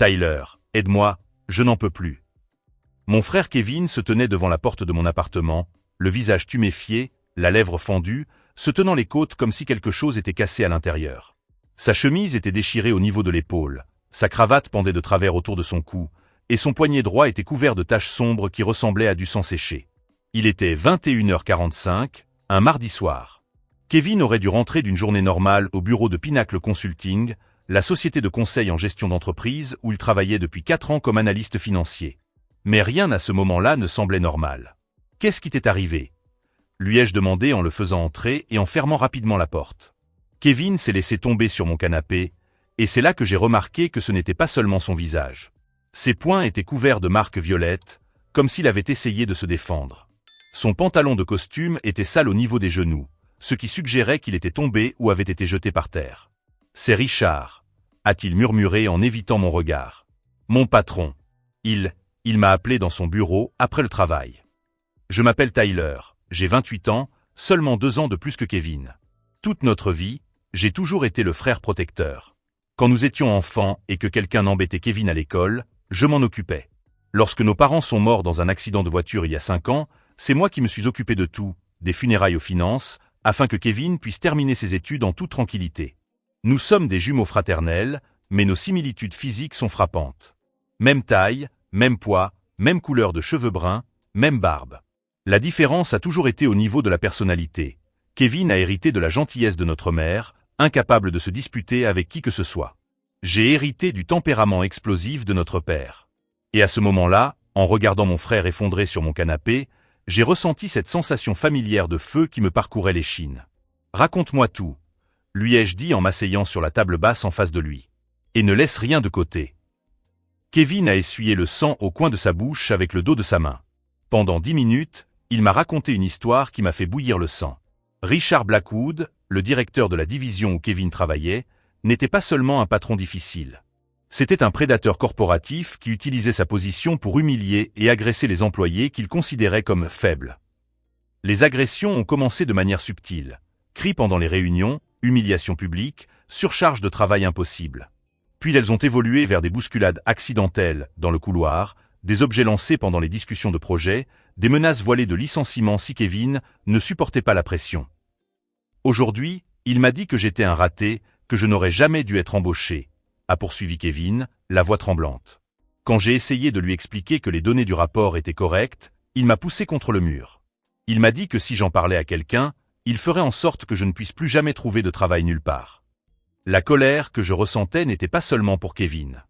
Tyler, aide-moi, je n'en peux plus. Mon frère Kevin se tenait devant la porte de mon appartement, le visage tuméfié, la lèvre fendue, se tenant les côtes comme si quelque chose était cassé à l'intérieur. Sa chemise était déchirée au niveau de l'épaule, sa cravate pendait de travers autour de son cou, et son poignet droit était couvert de taches sombres qui ressemblaient à du sang séché. Il était 21h45, un mardi soir. Kevin aurait dû rentrer d'une journée normale au bureau de Pinnacle Consulting, la société de conseil en gestion d'entreprise où il travaillait depuis 4 ans comme analyste financier. Mais rien à ce moment-là ne semblait normal. Qu'est-ce qui t'est arrivé ? Lui ai-je demandé en le faisant entrer et en fermant rapidement la porte. Kevin s'est laissé tomber sur mon canapé, et c'est là que j'ai remarqué que ce n'était pas seulement son visage. Ses poings étaient couverts de marques violettes, comme s'il avait essayé de se défendre. Son pantalon de costume était sale au niveau des genoux, ce qui suggérait qu'il était tombé ou avait été jeté par terre. « C'est Richard », a-t-il murmuré en évitant mon regard. « Mon patron. Il m'a appelé dans son bureau après le travail. Je m'appelle Tyler, j'ai 28 ans, seulement 2 ans de plus que Kevin. Toute notre vie, j'ai toujours été le frère protecteur. Quand nous étions enfants et que quelqu'un embêtait Kevin à l'école, je m'en occupais. Lorsque nos parents sont morts dans un accident de voiture il y a 5 ans, c'est moi qui me suis occupé de tout, des funérailles aux finances, afin que Kevin puisse terminer ses études en toute tranquillité. Nous sommes des jumeaux fraternels, mais nos similitudes physiques sont frappantes. Même taille, même poids, même couleur de cheveux bruns, même barbe. La différence a toujours été au niveau de la personnalité. Kevin a hérité de la gentillesse de notre mère, incapable de se disputer avec qui que ce soit. J'ai hérité du tempérament explosif de notre père. Et à ce moment-là, en regardant mon frère effondré sur mon canapé, j'ai ressenti cette sensation familière de feu qui me parcourait l'échine. « Raconte-moi tout », lui ai-je dit en m'asseyant sur la table basse en face de lui. « Et ne laisse rien de côté. » Kevin a essuyé le sang au coin de sa bouche avec le dos de sa main. Pendant 10 minutes, il m'a raconté une histoire qui m'a fait bouillir le sang. Richard Blackwood, le directeur de la division où Kevin travaillait, n'était pas seulement un patron difficile. C'était un prédateur corporatif qui utilisait sa position pour humilier et agresser les employés qu'il considérait comme faibles. Les agressions ont commencé de manière subtile. Cris pendant les réunions, humiliation publique, surcharge de travail impossible. Puis elles ont évolué vers des bousculades accidentelles dans le couloir, des objets lancés pendant les discussions de projet, des menaces voilées de licenciement si Kevin ne supportait pas la pression. Aujourd'hui, il m'a dit que j'étais un raté, que je n'aurais jamais dû être embauché, a poursuivi Kevin, la voix tremblante. Quand j'ai essayé de lui expliquer que les données du rapport étaient correctes, il m'a poussé contre le mur. Il m'a dit que si j'en parlais à quelqu'un, il ferait en sorte que je ne puisse plus jamais trouver de travail nulle part. La colère que je ressentais n'était pas seulement pour Kevin.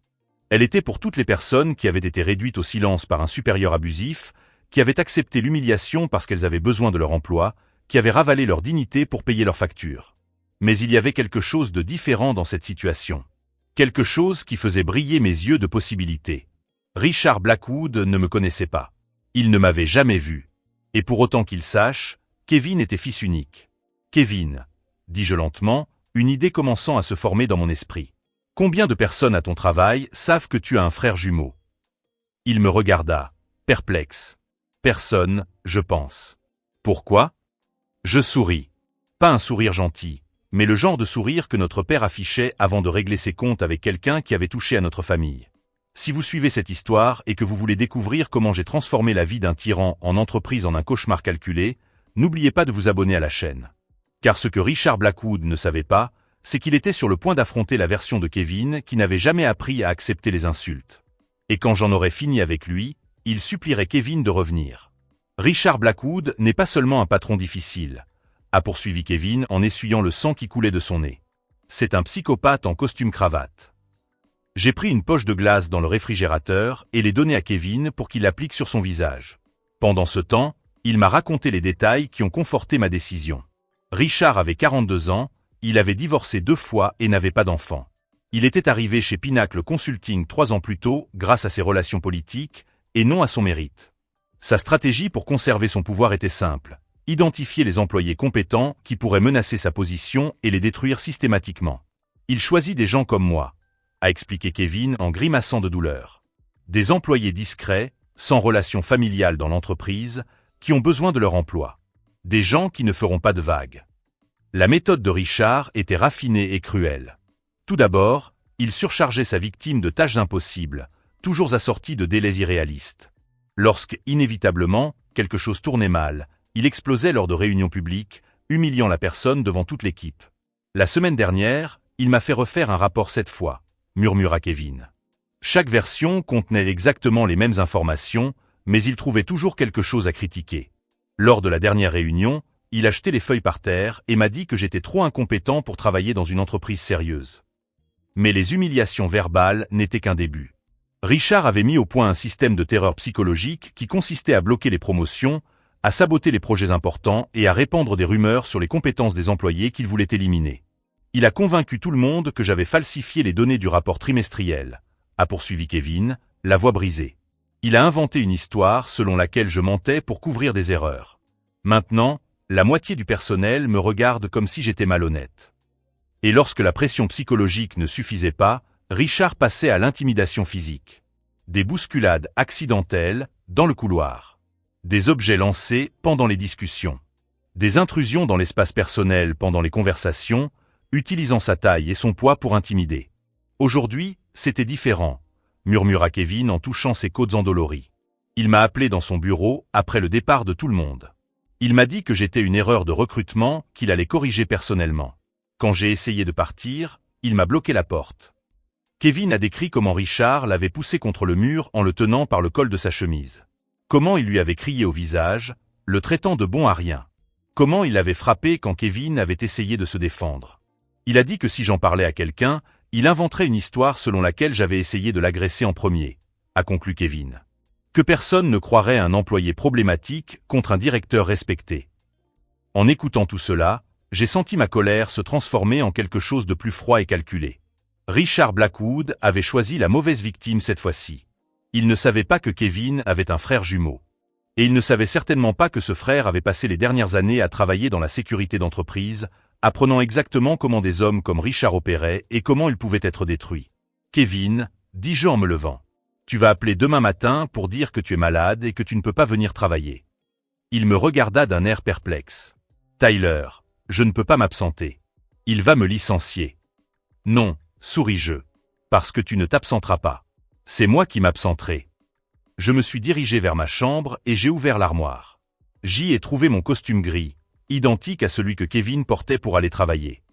Elle était pour toutes les personnes qui avaient été réduites au silence par un supérieur abusif, qui avaient accepté l'humiliation parce qu'elles avaient besoin de leur emploi, qui avaient ravalé leur dignité pour payer leurs factures. Mais il y avait quelque chose de différent dans cette situation. Quelque chose qui faisait briller mes yeux de possibilités. Richard Blackwood ne me connaissait pas. Il ne m'avait jamais vu. Et pour autant qu'il sache, Kevin était fils unique. Kevin, dis-je lentement, une idée commençant à se former dans mon esprit. Combien de personnes à ton travail savent que tu as un frère jumeau? Il me regarda, perplexe. Personne, je pense. Pourquoi? Je souris. Pas un sourire gentil, mais le genre de sourire que notre père affichait avant de régler ses comptes avec quelqu'un qui avait touché à notre famille. Si vous suivez cette histoire et que vous voulez découvrir comment j'ai transformé la vie d'un tyran en entreprise en un cauchemar calculé, n'oubliez pas de vous abonner à la chaîne. Car ce que Richard Blackwood ne savait pas, c'est qu'il était sur le point d'affronter la version de Kevin qui n'avait jamais appris à accepter les insultes. Et quand j'en aurais fini avec lui, il supplierait Kevin de revenir. Richard Blackwood n'est pas seulement un patron difficile, a poursuivi Kevin en essuyant le sang qui coulait de son nez. C'est un psychopathe en costume-cravate. J'ai pris une poche de glace dans le réfrigérateur et l'ai donnée à Kevin pour qu'il l'applique sur son visage. Pendant ce temps, il m'a raconté les détails qui ont conforté ma décision. Richard avait 42 ans, il avait divorcé 2 fois et n'avait pas d'enfant. Il était arrivé chez Pinnacle Consulting 3 ans plus tôt grâce à ses relations politiques et non à son mérite. Sa stratégie pour conserver son pouvoir était simple. Identifier les employés compétents qui pourraient menacer sa position et les détruire systématiquement. Il choisit des gens comme moi, a expliqué Kevin en grimaçant de douleur. Des employés discrets, sans relation familiale dans l'entreprise, qui ont besoin de leur emploi. Des gens qui ne feront pas de vagues. La méthode de Richard était raffinée et cruelle. Tout d'abord, Il surchargeait sa victime de tâches impossibles, toujours assorties de délais irréalistes. Lorsque, inévitablement, quelque chose tournait mal, il explosait lors de réunions publiques, humiliant la personne devant toute l'équipe. La semaine dernière, il m'a fait refaire un rapport 7 fois, murmura Kevin. Chaque version contenait exactement les mêmes informations, mais il trouvait toujours quelque chose à critiquer. Lors de la dernière réunion, il a jeté les feuilles par terre et m'a dit que j'étais trop incompétent pour travailler dans une entreprise sérieuse. Mais les humiliations verbales n'étaient qu'un début. Richard avait mis au point un système de terreur psychologique qui consistait à bloquer les promotions, à saboter les projets importants et à répandre des rumeurs sur les compétences des employés qu'il voulait éliminer. Il a convaincu tout le monde que j'avais falsifié les données du rapport trimestriel, a poursuivi Kevin, la voix brisée. Il a inventé une histoire selon laquelle je mentais pour couvrir des erreurs. Maintenant, la moitié du personnel me regarde comme si j'étais malhonnête. Et lorsque la pression psychologique ne suffisait pas, Richard passait à l'intimidation physique. Des bousculades accidentelles dans le couloir. Des objets lancés pendant les discussions. Des intrusions dans l'espace personnel pendant les conversations, utilisant sa taille et son poids pour intimider. Aujourd'hui, c'était différent, murmura Kevin en touchant ses côtes endolories. Il m'a appelé dans son bureau après le départ de tout le monde. Il m'a dit que j'étais une erreur de recrutement qu'il allait corriger personnellement. Quand j'ai essayé de partir, il m'a bloqué la porte. Kevin a décrit comment Richard l'avait poussé contre le mur en le tenant par le col de sa chemise. Comment il lui avait crié au visage, le traitant de bon à rien. Comment il l'avait frappé quand Kevin avait essayé de se défendre. Il a dit que si j'en parlais à quelqu'un, il inventerait une histoire selon laquelle j'avais essayé de l'agresser en premier, a conclu Kevin. Que personne ne croirait un employé problématique contre un directeur respecté. En écoutant tout cela, j'ai senti ma colère se transformer en quelque chose de plus froid et calculé. Richard Blackwood avait choisi la mauvaise victime cette fois-ci. Il ne savait pas que Kevin avait un frère jumeau. Et il ne savait certainement pas que ce frère avait passé les dernières années à travailler dans la sécurité d'entreprise, apprenant exactement comment des hommes comme Richard opéraient et comment ils pouvaient être détruits. « Kevin, dis-je en me levant, tu vas appeler demain matin pour dire que tu es malade et que tu ne peux pas venir travailler. » Il me regarda d'un air perplexe. « Tyler, je ne peux pas m'absenter. Il va me licencier. »« Non, souris-je, parce que tu ne t'absenteras pas. C'est moi qui m'absenterai. » Je me suis dirigé vers ma chambre et j'ai ouvert l'armoire. J'y ai trouvé mon costume gris, identique à celui que Kevin portait pour aller travailler.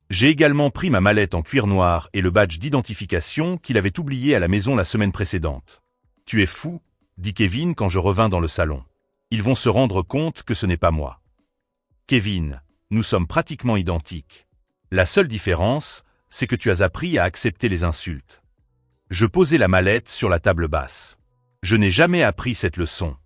J'ai également pris ma mallette en cuir noir et le badge d'identification qu'il avait oublié à la maison la semaine précédente. « Tu es fou », dit Kevin quand je revins dans le salon. « Ils vont se rendre compte que ce n'est pas moi. »« Kevin, nous sommes pratiquement identiques. La seule différence, c'est que tu as appris à accepter les insultes. » Je posai la mallette sur la table basse. Je n'ai jamais appris cette leçon.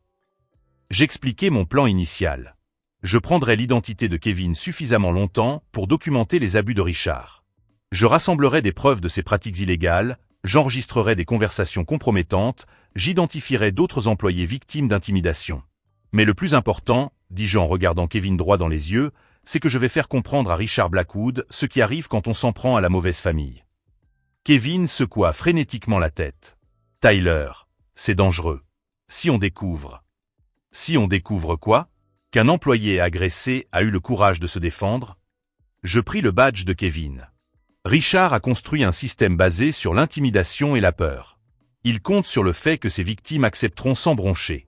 J'expliquai mon plan initial. Je prendrai l'identité de Kevin suffisamment longtemps pour documenter les abus de Richard. Je rassemblerai des preuves de ses pratiques illégales, j'enregistrerai des conversations compromettantes, j'identifierai d'autres employés victimes d'intimidation. Mais le plus important, dis-je en regardant Kevin droit dans les yeux, c'est que je vais faire comprendre à Richard Blackwood ce qui arrive quand on s'en prend à la mauvaise famille. Kevin secoua frénétiquement la tête. « Tyler, c'est dangereux. Si on découvre... » « Si on découvre quoi ? Qu'un employé agressé a eu le courage de se défendre ? » Je pris le badge de Kevin. Richard a construit un système basé sur l'intimidation et la peur. Il compte sur le fait que ses victimes accepteront sans broncher.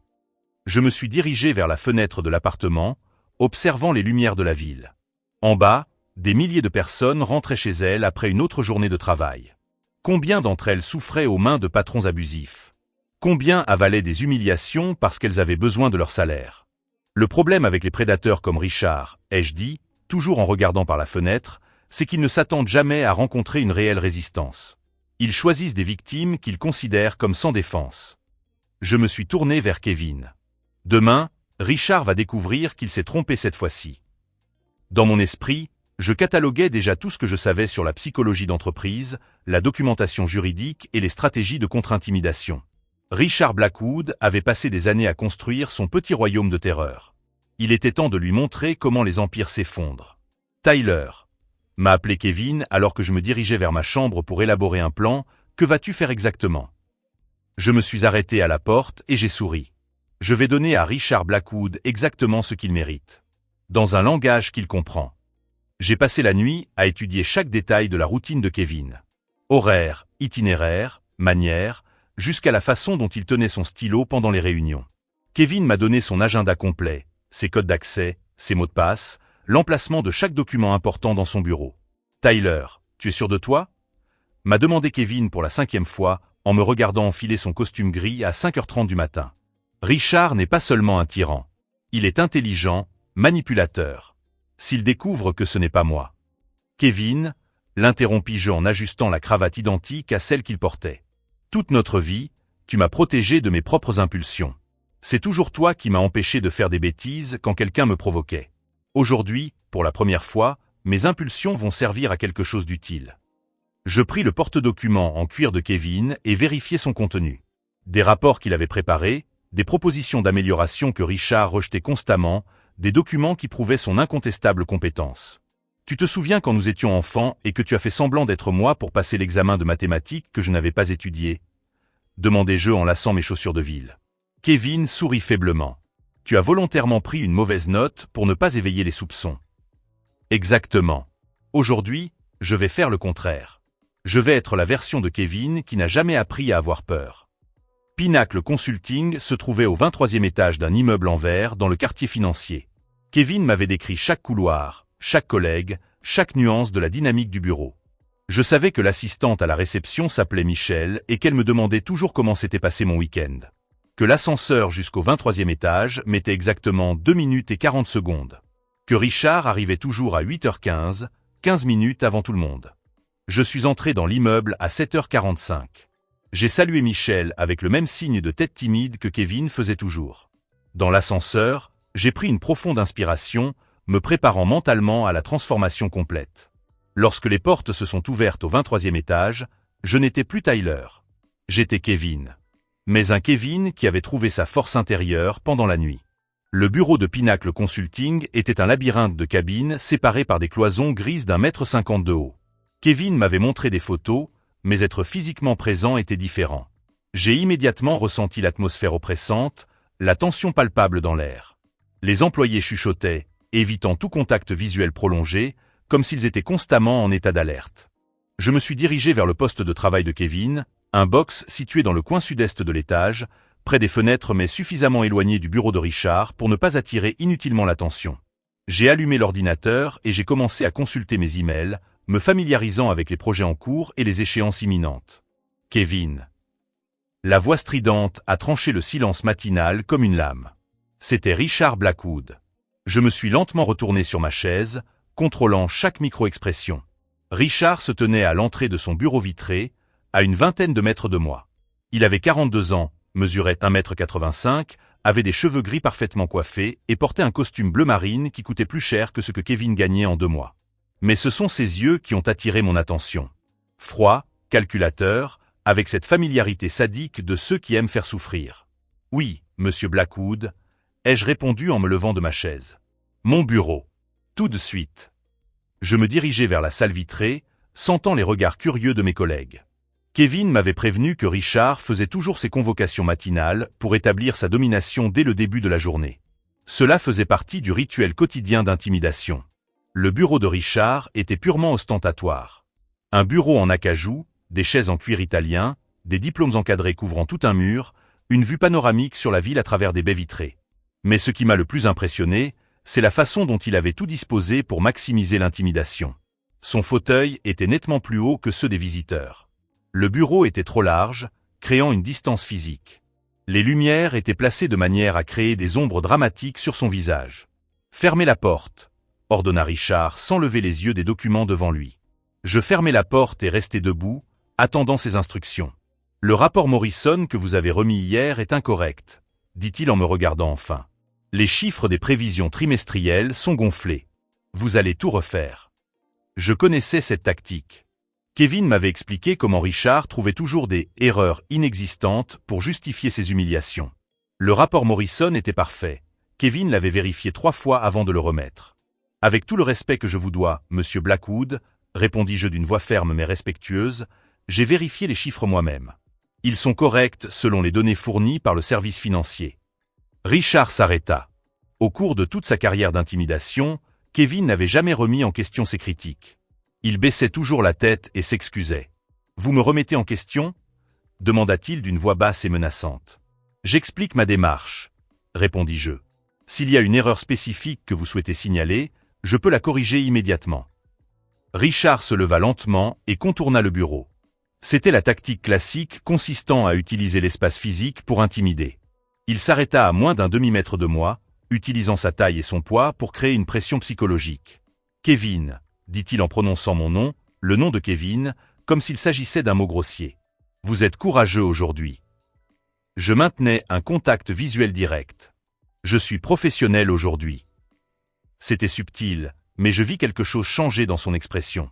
Je me suis dirigé vers la fenêtre de l'appartement, observant les lumières de la ville. En bas, des milliers de personnes rentraient chez elles après une autre journée de travail. Combien d'entre elles souffraient aux mains de patrons abusifs ? Combien avalaient des humiliations parce qu'elles avaient besoin de leur salaire ? Le problème avec les prédateurs comme Richard, ai-je dit, toujours en regardant par la fenêtre, c'est qu'ils ne s'attendent jamais à rencontrer une réelle résistance. Ils choisissent des victimes qu'ils considèrent comme sans défense. Je me suis tourné vers Kevin. Demain, Richard va découvrir qu'il s'est trompé cette fois-ci. Dans mon esprit, je cataloguais déjà tout ce que je savais sur la psychologie d'entreprise, la documentation juridique et les stratégies de contre-intimidation. Richard Blackwood avait passé des années à construire son petit royaume de terreur. Il était temps de lui montrer comment les empires s'effondrent. « Tyler » m'a appelé Kevin alors que je me dirigeais vers ma chambre pour élaborer un plan. « Que vas-tu faire exactement ?» Je me suis arrêté à la porte et j'ai souri. Je vais donner à Richard Blackwood exactement ce qu'il mérite. Dans un langage qu'il comprend. J'ai passé la nuit à étudier chaque détail de la routine de Kevin. Horaire, itinéraire, manière, jusqu'à la façon dont il tenait son stylo pendant les réunions. Kevin m'a donné son agenda complet, ses codes d'accès, ses mots de passe, l'emplacement de chaque document important dans son bureau. « Tyler, tu es sûr de toi ?» m'a demandé Kevin pour la 5e fois, en me regardant enfiler son costume gris à 5h30 du matin. Richard n'est pas seulement un tyran. Il est intelligent, manipulateur. S'il découvre que ce n'est pas moi. Kevin, l'interrompis-je en ajustant la cravate identique à celle qu'il portait. Toute notre vie, tu m'as protégé de mes propres impulsions. C'est toujours toi qui m'as empêché de faire des bêtises quand quelqu'un me provoquait. Aujourd'hui, pour la première fois, mes impulsions vont servir à quelque chose d'utile. Je pris le porte-documents en cuir de Kevin et vérifiai son contenu. Des rapports qu'il avait préparés, des propositions d'amélioration que Richard rejetait constamment, des documents qui prouvaient son incontestable compétence. Tu te souviens quand nous étions enfants et que tu as fait semblant d'être moi pour passer l'examen de mathématiques que je n'avais pas étudié? Demandai-je en laçant mes chaussures de ville. Kevin sourit faiblement. Tu as volontairement pris une mauvaise note pour ne pas éveiller les soupçons. Exactement. Aujourd'hui, je vais faire le contraire. Je vais être la version de Kevin qui n'a jamais appris à avoir peur. Pinnacle Consulting se trouvait au 23e étage d'un immeuble en verre dans le quartier financier. Kevin m'avait décrit chaque couloir, chaque collègue, chaque nuance de la dynamique du bureau. Je savais que l'assistante à la réception s'appelait Michel et qu'elle me demandait toujours comment s'était passé mon week-end. Que l'ascenseur jusqu'au 23e étage mettait exactement 2 minutes et 40 secondes. Que Richard arrivait toujours à 8h15, 15 minutes avant tout le monde. Je suis entré dans l'immeuble à 7h45. J'ai salué Michel avec le même signe de tête timide que Kevin faisait toujours. Dans l'ascenseur, j'ai pris une profonde inspiration, me préparant mentalement à la transformation complète. Lorsque les portes se sont ouvertes au 23e étage, je n'étais plus Tyler. J'étais Kevin. Mais un Kevin qui avait trouvé sa force intérieure pendant la nuit. Le bureau de Pinnacle Consulting était un labyrinthe de cabines séparées par des cloisons grises d'1,50 m de haut. Kevin m'avait montré des photos, mais être physiquement présent était différent. J'ai immédiatement ressenti l'atmosphère oppressante, la tension palpable dans l'air. Les employés chuchotaient, évitant tout contact visuel prolongé, comme s'ils étaient constamment en état d'alerte. Je me suis dirigé vers le poste de travail de Kevin, un box situé dans le coin sud-est de l'étage, près des fenêtres mais suffisamment éloigné du bureau de Richard pour ne pas attirer inutilement l'attention. J'ai allumé l'ordinateur et j'ai commencé à consulter mes emails, me familiarisant avec les projets en cours et les échéances imminentes. Kevin. La voix stridente a tranché le silence matinal comme une lame. C'était Richard Blackwood. Je me suis lentement retourné sur ma chaise, contrôlant chaque micro-expression. Richard se tenait à l'entrée de son bureau vitré, à une vingtaine de mètres de moi. Il avait 42 ans, mesurait 1,85 m, avait des cheveux gris parfaitement coiffés et portait un costume bleu marine qui coûtait plus cher que ce que Kevin gagnait en 2 mois. Mais ce sont ses yeux qui ont attiré mon attention. Froid, calculateur, avec cette familiarité sadique de ceux qui aiment faire souffrir. « Oui, monsieur Blackwood », ai-je répondu en me levant de ma chaise. « Mon bureau. » Tout de suite. Je me dirigeai vers la salle vitrée, sentant les regards curieux de mes collègues. Kevin m'avait prévenu que Richard faisait toujours ses convocations matinales pour établir sa domination dès le début de la journée. Cela faisait partie du rituel quotidien d'intimidation. Le bureau de Richard était purement ostentatoire. Un bureau en acajou, des chaises en cuir italien, des diplômes encadrés couvrant tout un mur, une vue panoramique sur la ville à travers des baies vitrées. Mais ce qui m'a le plus impressionné, c'est la façon dont il avait tout disposé pour maximiser l'intimidation. Son fauteuil était nettement plus haut que ceux des visiteurs. Le bureau était trop large, créant une distance physique. Les lumières étaient placées de manière à créer des ombres dramatiques sur son visage. « Fermez la porte », ordonna Richard sans lever les yeux des documents devant lui. Je fermai la porte et restai debout, attendant ses instructions. « Le rapport Morrison que vous avez remis hier est incorrect, » dit-il en me regardant enfin. « Les chiffres des prévisions trimestrielles sont gonflés. Vous allez tout refaire. » Je connaissais cette tactique. Kevin m'avait expliqué comment Richard trouvait toujours des « erreurs inexistantes » pour justifier ses humiliations. Le rapport Morrison était parfait. Kevin l'avait vérifié 3 fois avant de le remettre. « Avec tout le respect que je vous dois, monsieur Blackwood, » répondis-je d'une voix ferme mais respectueuse, « j'ai vérifié les chiffres moi-même. Ils sont corrects selon les données fournies par le service financier. » Richard s'arrêta. Au cours de toute sa carrière d'intimidation, Kevin n'avait jamais remis en question ses critiques. Il baissait toujours la tête et s'excusait. Vous me remettez en question? Demanda-t-il d'une voix basse et menaçante. J'explique ma démarche, répondis-je. S'il y a une erreur spécifique que vous souhaitez signaler, je peux la corriger immédiatement. Richard se leva lentement et contourna le bureau. C'était la tactique classique consistant à utiliser l'espace physique pour intimider. Il s'arrêta à moins d'un demi-mètre de moi, utilisant sa taille et son poids pour créer une pression psychologique. « Kevin », dit-il en prononçant mon nom, le nom de Kevin, comme s'il s'agissait d'un mot grossier. « Vous êtes courageux aujourd'hui. » Je maintenais un contact visuel direct. Je suis professionnel aujourd'hui. C'était subtil, mais je vis quelque chose changer dans son expression.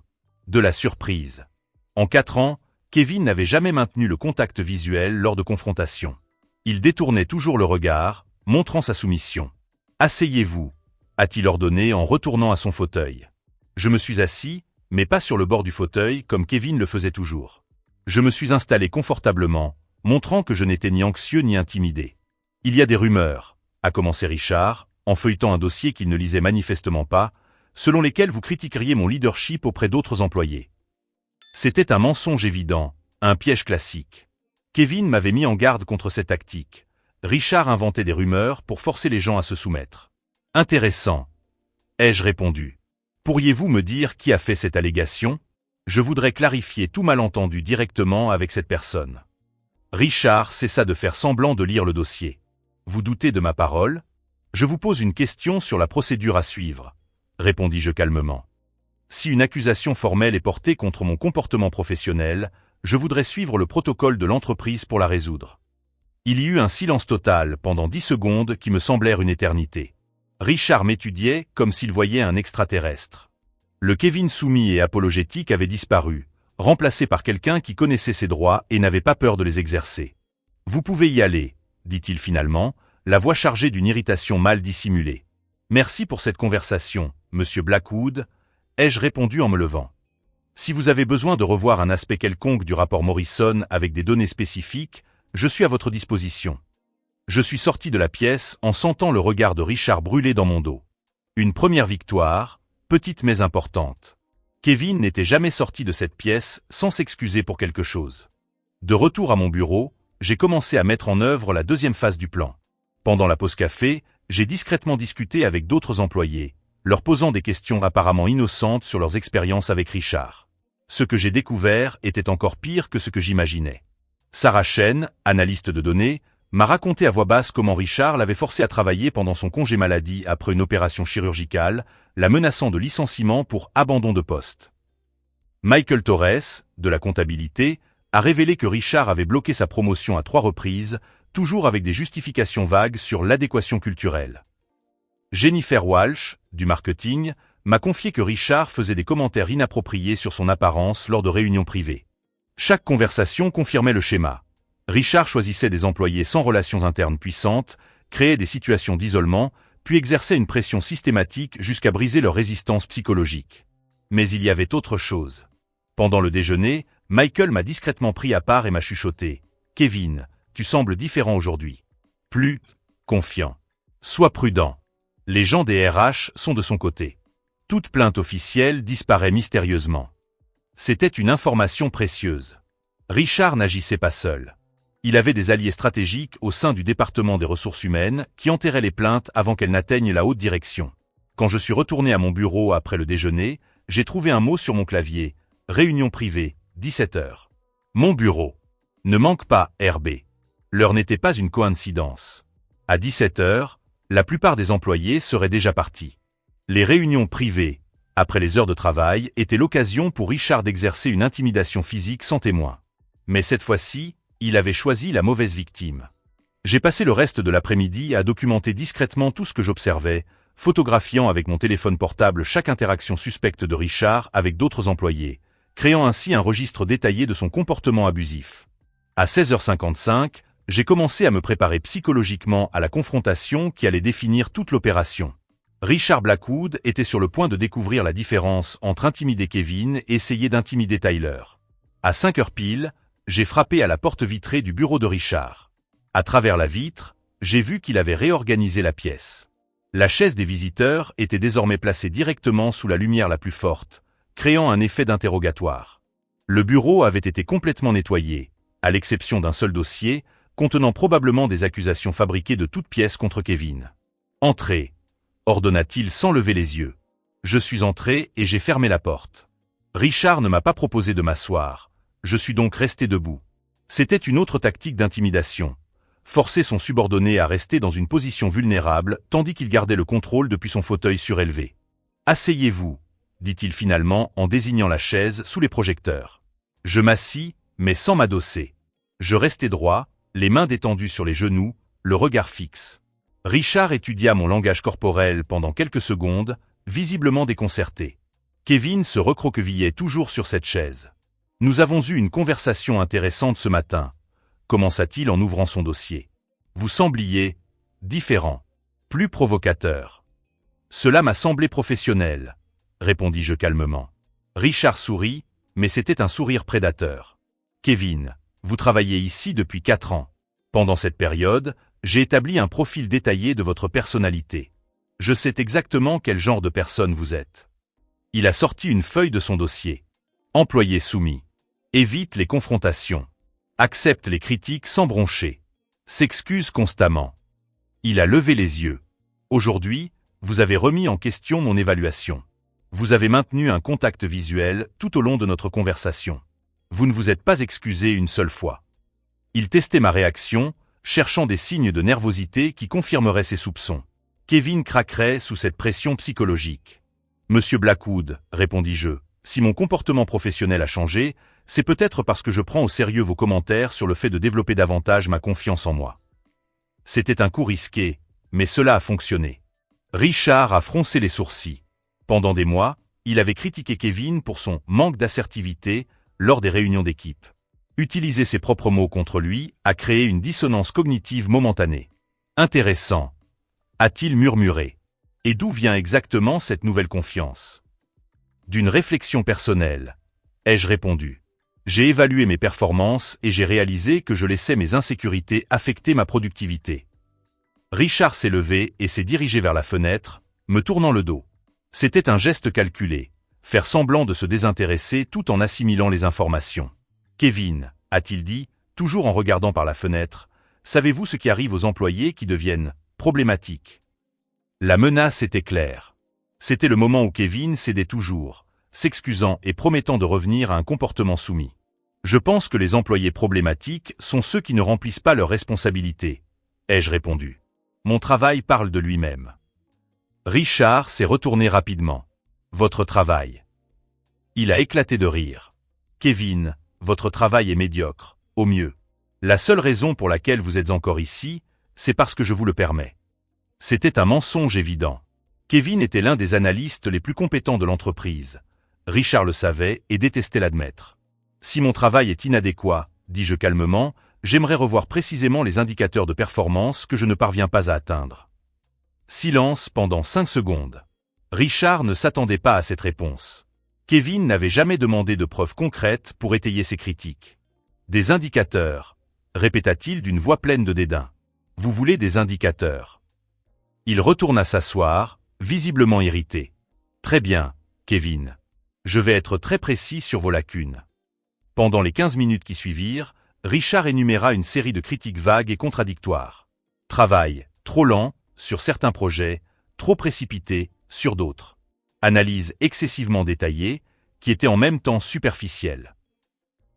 De la surprise. En 4 ans, Kevin n'avait jamais maintenu le contact visuel lors de confrontations. Il détournait toujours le regard, montrant sa soumission. « Asseyez-vous », a-t-il ordonné en retournant à son fauteuil. Je me suis assis, mais pas sur le bord du fauteuil comme Kevin le faisait toujours. Je me suis installé confortablement, montrant que je n'étais ni anxieux ni intimidé. « Il y a des rumeurs », a commencé Richard, en feuilletant un dossier qu'il ne lisait manifestement pas, selon lesquelles vous critiqueriez mon leadership auprès d'autres employés. C'était un mensonge évident, un piège classique. Kevin m'avait mis en garde contre cette tactique. Richard inventait des rumeurs pour forcer les gens à se soumettre. Intéressant, ai-je répondu. Pourriez-vous me dire qui a fait cette allégation? Je voudrais clarifier tout malentendu directement avec cette personne. Richard cessa de faire semblant de lire le dossier. Vous doutez de ma parole? Je vous pose une question sur la procédure à suivre, répondis-je calmement. Si une accusation formelle est portée contre mon comportement professionnel, je voudrais suivre le protocole de l'entreprise pour la résoudre. Il y eut un silence total pendant 10 secondes qui me semblèrent une éternité. Richard m'étudiait comme s'il voyait un extraterrestre. Le Kevin soumis et apologétique avait disparu, remplacé par quelqu'un qui connaissait ses droits et n'avait pas peur de les exercer. « Vous pouvez y aller », dit-il finalement, la voix chargée d'une irritation mal dissimulée. « Merci pour cette conversation, monsieur Blackwood », ai-je répondu en me levant. Si vous avez besoin de revoir un aspect quelconque du rapport Morrison avec des données spécifiques, je suis à votre disposition. Je suis sorti de la pièce en sentant le regard de Richard brûler dans mon dos. Une première victoire, petite mais importante. Kevin n'était jamais sorti de cette pièce sans s'excuser pour quelque chose. De retour à mon bureau, j'ai commencé à mettre en œuvre la deuxième phase du plan. Pendant la pause café, j'ai discrètement discuté avec d'autres employés, leur posant des questions apparemment innocentes sur leurs expériences avec Richard. Ce que j'ai découvert était encore pire que ce que j'imaginais. Sarah Chen, analyste de données, m'a raconté à voix basse comment Richard l'avait forcé à travailler pendant son congé maladie après une opération chirurgicale, la menaçant de licenciement pour abandon de poste. Michael Torres, de la comptabilité, a révélé que Richard avait bloqué sa promotion à 3 reprises, toujours avec des justifications vagues sur l'adéquation culturelle. Jennifer Walsh, du marketing, m'a confié que Richard faisait des commentaires inappropriés sur son apparence lors de réunions privées. Chaque conversation confirmait le schéma. Richard choisissait des employés sans relations internes puissantes, créait des situations d'isolement, puis exerçait une pression systématique jusqu'à briser leur résistance psychologique. Mais il y avait autre chose. Pendant le déjeuner, Michael m'a discrètement pris à part et m'a chuchoté. « Kevin, tu sembles différent aujourd'hui. Plus confiant. Sois prudent. » Les gens des RH sont de son côté. Toute plainte officielle disparaît mystérieusement. C'était une information précieuse. Richard n'agissait pas seul. Il avait des alliés stratégiques au sein du département des ressources humaines qui enterraient les plaintes avant qu'elles n'atteignent la haute direction. Quand je suis retourné à mon bureau après le déjeuner, j'ai trouvé un mot sur mon clavier. Réunion privée, 17h. Mon bureau. Ne manque pas, RB. L'heure n'était pas une coïncidence. À 17h, la plupart des employés seraient déjà partis. Les réunions privées, après les heures de travail, étaient l'occasion pour Richard d'exercer une intimidation physique sans témoin. Mais cette fois-ci, il avait choisi la mauvaise victime. J'ai passé le reste de l'après-midi à documenter discrètement tout ce que j'observais, photographiant avec mon téléphone portable chaque interaction suspecte de Richard avec d'autres employés, créant ainsi un registre détaillé de son comportement abusif. À 16h55, j'ai commencé à me préparer psychologiquement à la confrontation qui allait définir toute l'opération. Richard Blackwood était sur le point de découvrir la différence entre intimider Kevin et essayer d'intimider Tyler. À 5h pile, j'ai frappé à la porte vitrée du bureau de Richard. À travers la vitre, j'ai vu qu'il avait réorganisé la pièce. La chaise des visiteurs était désormais placée directement sous la lumière la plus forte, créant un effet d'interrogatoire. Le bureau avait été complètement nettoyé, à l'exception d'un seul dossier, contenant probablement des accusations fabriquées de toutes pièces contre Kevin. « Entrez », ordonna-t-il sans lever les yeux. Je suis entré et j'ai fermé la porte. Richard ne m'a pas proposé de m'asseoir, je suis donc resté debout. C'était une autre tactique d'intimidation. Forcer son subordonné à rester dans une position vulnérable tandis qu'il gardait le contrôle depuis son fauteuil surélevé. « Asseyez-vous », dit-il finalement en désignant la chaise sous les projecteurs. Je m'assis, mais sans m'adosser. Je restai droit, les mains détendues sur les genoux, le regard fixe. Richard étudia mon langage corporel pendant quelques secondes, visiblement déconcerté. Kevin se recroquevillait toujours sur cette chaise. « Nous avons eu une conversation intéressante ce matin », commença-t-il en ouvrant son dossier. « Vous sembliez différent, plus provocateur. »« Cela m'a semblé professionnel », répondis-je calmement. Richard sourit, mais c'était un sourire prédateur. « Kevin, vous travaillez ici depuis 4 ans. Pendant cette période, j'ai établi un profil détaillé de votre personnalité. Je sais exactement quel genre de personne vous êtes. » Il a sorti une feuille de son dossier. « Employé soumis. Évite les confrontations. Accepte les critiques sans broncher. S'excuse constamment. » Il a levé les yeux. « Aujourd'hui, vous avez remis en question mon évaluation. Vous avez maintenu un contact visuel tout au long de notre conversation. Vous ne vous êtes pas excusé une seule fois. » Il testait ma réaction, cherchant des signes de nervosité qui confirmeraient ses soupçons. Kevin craquerait sous cette pression psychologique. « Monsieur Blackwood, répondis-je, si mon comportement professionnel a changé, c'est peut-être parce que je prends au sérieux vos commentaires sur le fait de développer davantage ma confiance en moi. » C'était un coup risqué, mais cela a fonctionné. Richard a froncé les sourcils. Pendant des mois, il avait critiqué Kevin pour son manque d'assertivité lors des réunions d'équipe. Utiliser ses propres mots contre lui a créé une dissonance cognitive momentanée. « Intéressant », a-t-il murmuré. « Et d'où vient exactement cette nouvelle confiance ?»« D'une réflexion personnelle, » ai-je répondu. J'ai évalué mes performances et j'ai réalisé que je laissais mes insécurités affecter ma productivité. Richard s'est levé et s'est dirigé vers la fenêtre, me tournant le dos. C'était un geste calculé, faire semblant de se désintéresser tout en assimilant les informations. « Kevin, » a-t-il dit, toujours en regardant par la fenêtre, « savez-vous ce qui arrive aux employés qui deviennent problématiques ?» La menace était claire. C'était le moment où Kevin cédait toujours, s'excusant et promettant de revenir à un comportement soumis. « Je pense que les employés problématiques sont ceux qui ne remplissent pas leurs responsabilités, » ai-je répondu. « Mon travail parle de lui-même. » Richard s'est retourné rapidement. « Votre travail. » Il a éclaté de rire. « Kevin, votre travail est médiocre, au mieux. La seule raison pour laquelle vous êtes encore ici, c'est parce que je vous le permets. » C'était un mensonge évident. Kevin était l'un des analystes les plus compétents de l'entreprise. Richard le savait et détestait l'admettre. « Si mon travail est inadéquat, dis-je calmement, j'aimerais revoir précisément les indicateurs de performance que je ne parviens pas à atteindre. » Silence pendant 5 secondes. Richard ne s'attendait pas à cette réponse. Kevin n'avait jamais demandé de preuves concrètes pour étayer ses critiques. « Des indicateurs », répéta-t-il d'une voix pleine de dédain. « Vous voulez des indicateurs ?» Il retourna s'asseoir, visiblement irrité. « Très bien, Kevin. Je vais être très précis sur vos lacunes. » Pendant les 15 minutes qui suivirent, Richard énuméra une série de critiques vagues et contradictoires. Travail trop lent sur certains projets, trop précipité sur d'autres. Analyse excessivement détaillée, qui était en même temps superficielle.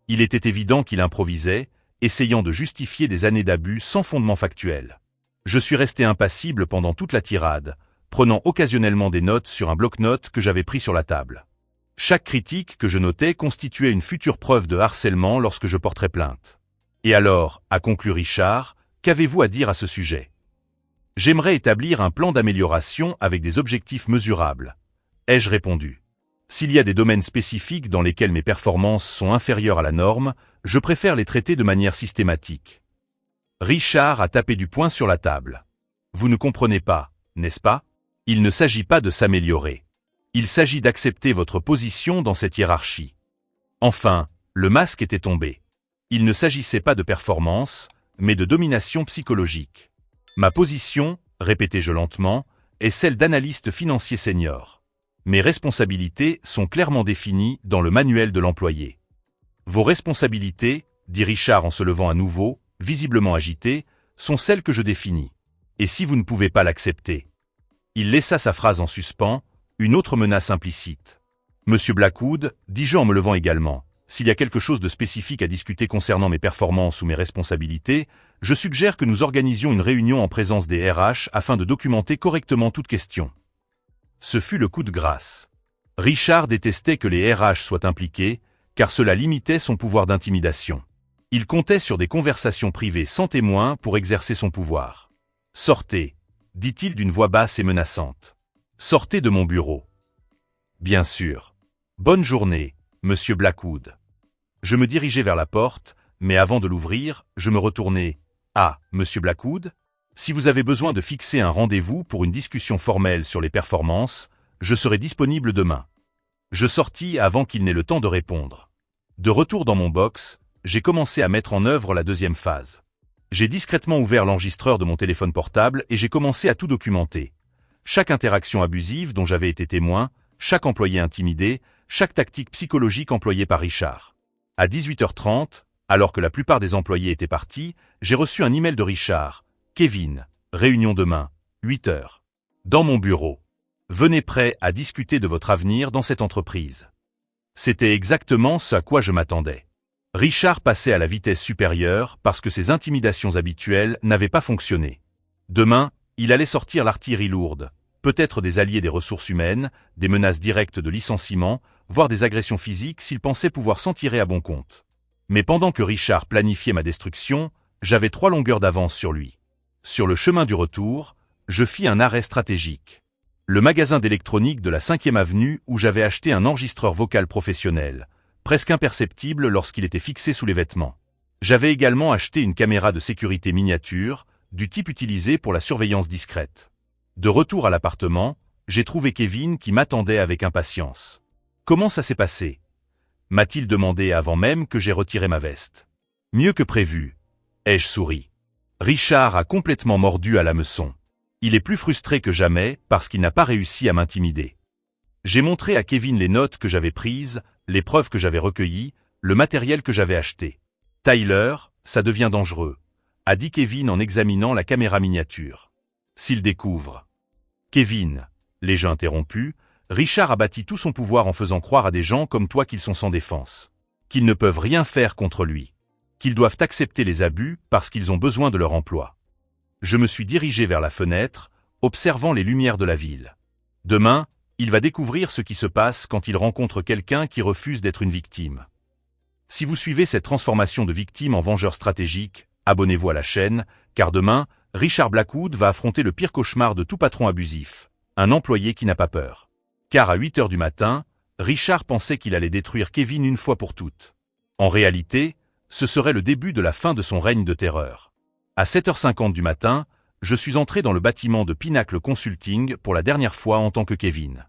Il était évident qu'il improvisait, essayant de justifier des années d'abus sans fondement factuel. Je suis resté impassible pendant toute la tirade, prenant occasionnellement des notes sur un bloc-notes que j'avais pris sur la table. Chaque critique que je notais constituait une future preuve de harcèlement lorsque je porterais plainte. Et alors, a conclu Richard, qu'avez-vous à dire à ce sujet? J'aimerais établir un plan d'amélioration avec des objectifs mesurables, ai-je répondu. S'il y a des domaines spécifiques dans lesquels mes performances sont inférieures à la norme, je préfère les traiter de manière systématique. Richard a tapé du poing sur la table. Vous ne comprenez pas, n'est-ce pas? Il ne s'agit pas de s'améliorer. Il s'agit d'accepter votre position dans cette hiérarchie. Enfin, le masque était tombé. Il ne s'agissait pas de performance, mais de domination psychologique. Ma position, répétai-je lentement, est celle d'analyste financier senior. Mes responsabilités sont clairement définies dans le manuel de l'employé. Vos responsabilités, dit Richard en se levant à nouveau, visiblement agité, sont celles que je définis. Et si vous ne pouvez pas l'accepter? Il laissa sa phrase en suspens, une autre menace implicite. Monsieur Blackwood, dis-je en me levant également, s'il y a quelque chose de spécifique à discuter concernant mes performances ou mes responsabilités, je suggère que nous organisions une réunion en présence des RH afin de documenter correctement toute question. Ce fut le coup de grâce. Richard détestait que les RH soient impliqués, car cela limitait son pouvoir d'intimidation. Il comptait sur des conversations privées sans témoin pour exercer son pouvoir. « Sortez », dit-il d'une voix basse et menaçante. « Sortez de mon bureau. » « Bien sûr. Bonne journée, monsieur Blackwood. » Je me dirigeai vers la porte, mais avant de l'ouvrir, je me retournai. « Ah, monsieur Blackwood ? Si vous avez besoin de fixer un rendez-vous pour une discussion formelle sur les performances, je serai disponible demain. » Je sortis avant qu'il n'ait le temps de répondre. De retour dans mon box, j'ai commencé à mettre en œuvre la deuxième phase. J'ai discrètement ouvert l'enregistreur de mon téléphone portable et j'ai commencé à tout documenter. Chaque interaction abusive dont j'avais été témoin, chaque employé intimidé, chaque tactique psychologique employée par Richard. À 18h30, alors que la plupart des employés étaient partis, j'ai reçu un email de Richard. « Kevin, réunion demain, 8h. Dans mon bureau. Venez prêt à discuter de votre avenir dans cette entreprise. » C'était exactement ce à quoi je m'attendais. Richard passait à la vitesse supérieure parce que ses intimidations habituelles n'avaient pas fonctionné. Demain, il allait sortir l'artillerie lourde, peut-être des alliés des ressources humaines, des menaces directes de licenciement, voire des agressions physiques s'il pensait pouvoir s'en tirer à bon compte. Mais pendant que Richard planifiait ma destruction, j'avais 3 longueurs d'avance sur lui. Sur le chemin du retour, je fis un arrêt stratégique. Le magasin d'électronique de la 5e avenue où j'avais acheté un enregistreur vocal professionnel, presque imperceptible lorsqu'il était fixé sous les vêtements. J'avais également acheté une caméra de sécurité miniature, du type utilisé pour la surveillance discrète. De retour à l'appartement, j'ai trouvé Kevin qui m'attendait avec impatience. « Comment ça s'est passé ?» m'a-t-il demandé avant même que j'aie retiré ma veste. « Mieux que prévu, » ai-je souri. Richard a complètement mordu à l'hameçon. Il est plus frustré que jamais parce qu'il n'a pas réussi à m'intimider. J'ai montré à Kevin les notes que j'avais prises, les preuves que j'avais recueillies, le matériel que j'avais acheté. « Tyler, ça devient dangereux », a dit Kevin en examinant la caméra miniature. « S'il découvre… » Kevin, l'ai-je interrompu, Richard a bâti tout son pouvoir en faisant croire à des gens comme toi qu'ils sont sans défense. Qu'ils ne peuvent rien faire contre lui. Qu'ils doivent accepter les abus parce qu'ils ont besoin de leur emploi. Je me suis dirigé vers la fenêtre, observant les lumières de la ville. Demain, il va découvrir ce qui se passe quand il rencontre quelqu'un qui refuse d'être une victime. Si vous suivez cette transformation de victime en vengeur stratégique, abonnez-vous à la chaîne, car demain, Richard Blackwood va affronter le pire cauchemar de tout patron abusif, un employé qui n'a pas peur. Car à 8h du matin, Richard pensait qu'il allait détruire Kevin une fois pour toutes. En réalité, ce serait le début de la fin de son règne de terreur. À 7h50 du matin, je suis entré dans le bâtiment de Pinnacle Consulting pour la dernière fois en tant que Kevin.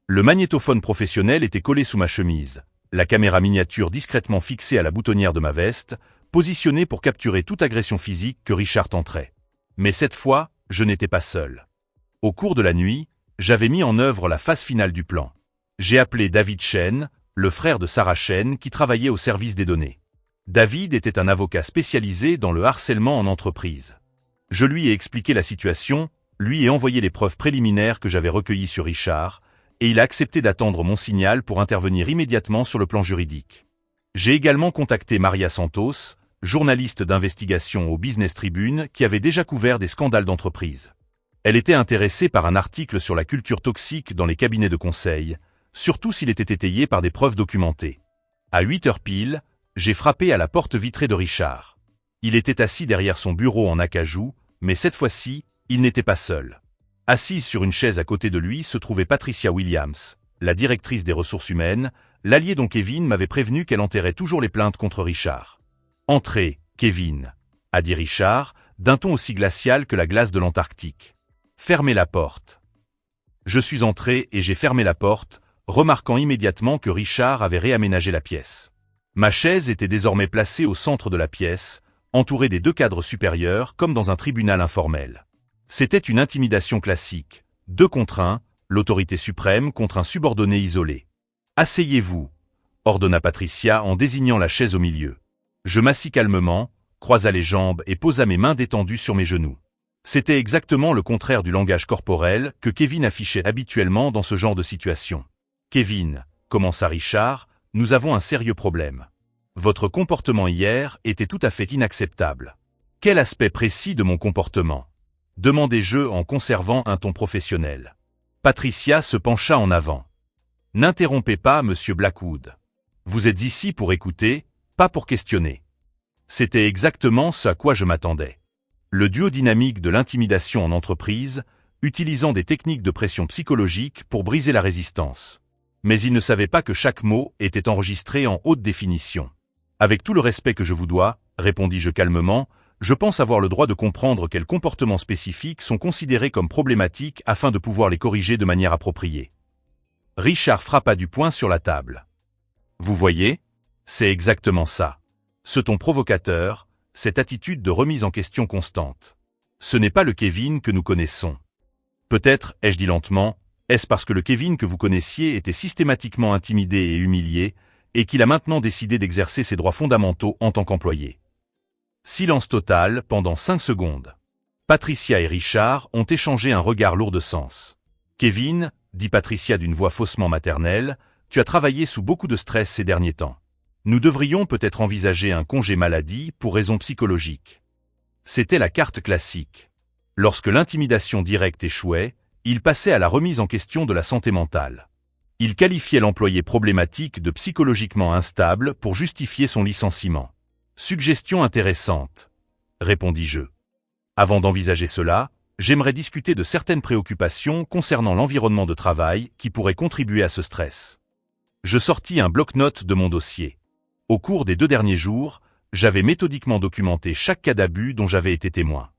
Le magnétophone professionnel était collé sous ma chemise, la caméra miniature discrètement fixée à la boutonnière de ma veste, positionnée pour capturer toute agression physique que Richard tenterait. Mais cette fois, je n'étais pas seul. Au cours de la nuit, j'avais mis en œuvre la phase finale du plan. J'ai appelé David Chen, le frère de Sarah Chen qui travaillait au service des données. David était un avocat spécialisé dans le harcèlement en entreprise. Je lui ai expliqué la situation, lui ai envoyé les preuves préliminaires que j'avais recueillies sur Richard, et il a accepté d'attendre mon signal pour intervenir immédiatement sur le plan juridique. J'ai également contacté Maria Santos, journaliste d'investigation au Business Tribune qui avait déjà couvert des scandales d'entreprise. Elle était intéressée par un article sur la culture toxique dans les cabinets de conseil, surtout s'il était étayé par des preuves documentées. À 8h pile, j'ai frappé à la porte vitrée de Richard. Il était assis derrière son bureau en acajou, mais cette fois-ci, il n'était pas seul. Assise sur une chaise à côté de lui se trouvait Patricia Williams, la directrice des ressources humaines, l'allié dont Kevin m'avait prévenu qu'elle enterrait toujours les plaintes contre Richard. « Entrez, Kevin », a dit Richard, d'un ton aussi glacial que la glace de l'Antarctique. « Fermez la porte. » Je suis entré et j'ai fermé la porte, remarquant immédiatement que Richard avait réaménagé la pièce. Ma chaise était désormais placée au centre de la pièce, entourée des 2 cadres supérieurs comme dans un tribunal informel. C'était une intimidation classique, 2 contre 1, l'autorité suprême contre un subordonné isolé. « Asseyez-vous », ordonna Patricia en désignant la chaise au milieu. Je m'assis calmement, croisa les jambes et posa mes mains détendues sur mes genoux. C'était exactement le contraire du langage corporel que Kevin affichait habituellement dans ce genre de situation. « Kevin, » commença Richard, « nous avons un sérieux problème. Votre comportement hier était tout à fait inacceptable. » « Quel aspect précis de mon comportement ?» demandai-je en conservant un ton professionnel. Patricia se pencha en avant. « N'interrompez pas, monsieur Blackwood. Vous êtes ici pour écouter, pas pour questionner. » C'était exactement ce à quoi je m'attendais. Le duo dynamique de l'intimidation en entreprise, utilisant des techniques de pression psychologique pour briser la résistance. Mais il ne savait pas que chaque mot était enregistré en haute définition. « Avec tout le respect que je vous dois, » répondis-je calmement, « je pense avoir le droit de comprendre quels comportements spécifiques sont considérés comme problématiques afin de pouvoir les corriger de manière appropriée. » Richard frappa du poing sur la table. « Vous voyez ? C'est exactement ça. Ce ton provocateur, cette attitude de remise en question constante. Ce n'est pas le Kevin que nous connaissons. Peut-être, ai-je dit lentement, est-ce parce que le Kevin que vous connaissiez était systématiquement intimidé et humilié, et qu'il a maintenant décidé d'exercer ses droits fondamentaux en tant qu'employé. » Silence total pendant 5 secondes. Patricia et Richard ont échangé un regard lourd de sens. « Kevin, » dit Patricia d'une voix faussement maternelle, « tu as travaillé sous beaucoup de stress ces derniers temps. Nous devrions peut-être envisager un congé maladie pour raisons psychologiques. » C'était la carte classique. Lorsque l'intimidation directe échouait, il passait à la remise en question de la santé mentale. Il qualifiait l'employé problématique de psychologiquement instable pour justifier son licenciement. « Suggestion intéressante, » répondis-je. Avant d'envisager cela, j'aimerais discuter de certaines préoccupations concernant l'environnement de travail qui pourraient contribuer à ce stress. Je sortis un bloc-notes de mon dossier. Au cours des 2 derniers jours, j'avais méthodiquement documenté chaque cas d'abus dont j'avais été témoin.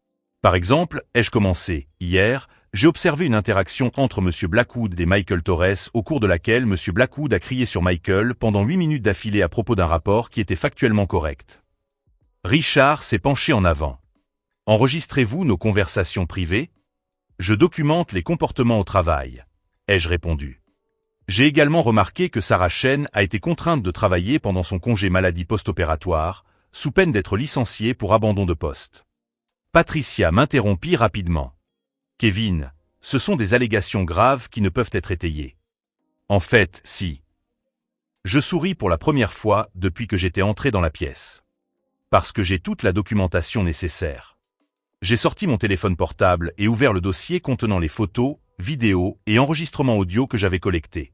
Par exemple, ai-je commencé, hier, j'ai observé une interaction entre M. Blackwood et Michael Torres au cours de laquelle M. Blackwood a crié sur Michael pendant 8 minutes d'affilée à propos d'un rapport qui était factuellement correct. Richard s'est penché en avant. « Enregistrez-vous nos conversations privées ? » « Je documente les comportements au travail, » ai-je répondu. J'ai également remarqué que Sarah Chen a été contrainte de travailler pendant son congé maladie post-opératoire, sous peine d'être licenciée pour abandon de poste. Patricia m'interrompit rapidement. « Kevin, ce sont des allégations graves qui ne peuvent être étayées. » « En fait, si. » Je souris pour la première fois depuis que j'étais entré dans la pièce. Parce que j'ai toute la documentation nécessaire. J'ai sorti mon téléphone portable et ouvert le dossier contenant les photos, vidéos et enregistrements audio que j'avais collectés.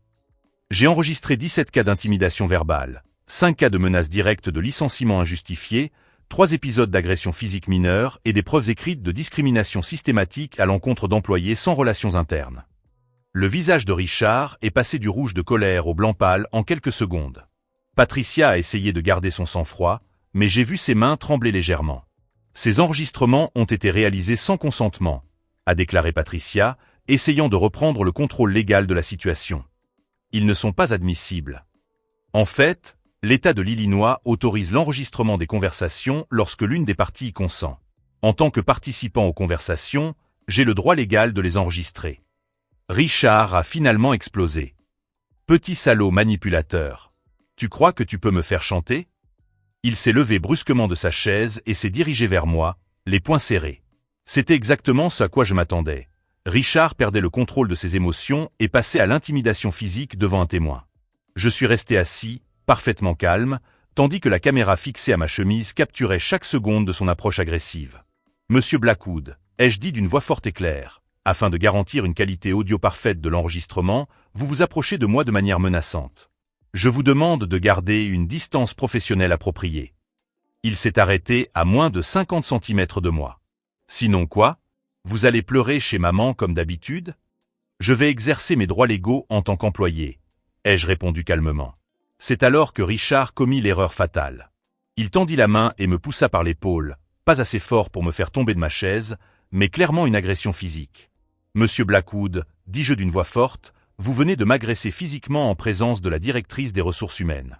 J'ai enregistré 17 cas d'intimidation verbale, 5 cas de menaces directes de licenciement injustifié, 3 épisodes d'agression physique mineure et des preuves écrites de discrimination systématique à l'encontre d'employés sans relations internes. Le visage de Richard est passé du rouge de colère au blanc pâle en quelques secondes. Patricia a essayé de garder son sang-froid, mais j'ai vu ses mains trembler légèrement. Ces enregistrements ont été réalisés sans consentement, a déclaré Patricia, essayant de reprendre le contrôle légal de la situation. Ils ne sont pas admissibles. En fait, l'État de l'Illinois autorise l'enregistrement des conversations lorsque l'une des parties y consent. En tant que participant aux conversations, j'ai le droit légal de les enregistrer. Richard a finalement explosé. « Petit salaud manipulateur. Tu crois que tu peux me faire chanter ?» Il s'est levé brusquement de sa chaise et s'est dirigé vers moi, les poings serrés. C'était exactement ce à quoi je m'attendais. Richard perdait le contrôle de ses émotions et passait à l'intimidation physique devant un témoin. Je suis resté assis, parfaitement calme, tandis que la caméra fixée à ma chemise capturait chaque seconde de son approche agressive. « Monsieur Blackwood, » ai-je dit d'une voix forte et claire, afin de garantir une qualité audio parfaite de l'enregistrement, vous vous approchez de moi de manière menaçante. Je vous demande de garder une distance professionnelle appropriée. Il s'est arrêté à moins de 50 cm de moi. Sinon quoi ? Vous allez pleurer chez maman comme d'habitude ? Je vais exercer mes droits légaux en tant qu'employé, ai-je répondu calmement. C'est alors que Richard commit l'erreur fatale. Il tendit la main et me poussa par l'épaule, pas assez fort pour me faire tomber de ma chaise, mais clairement une agression physique. « Monsieur Blackwood, » dis-je d'une voix forte, vous venez de m'agresser physiquement en présence de la directrice des ressources humaines.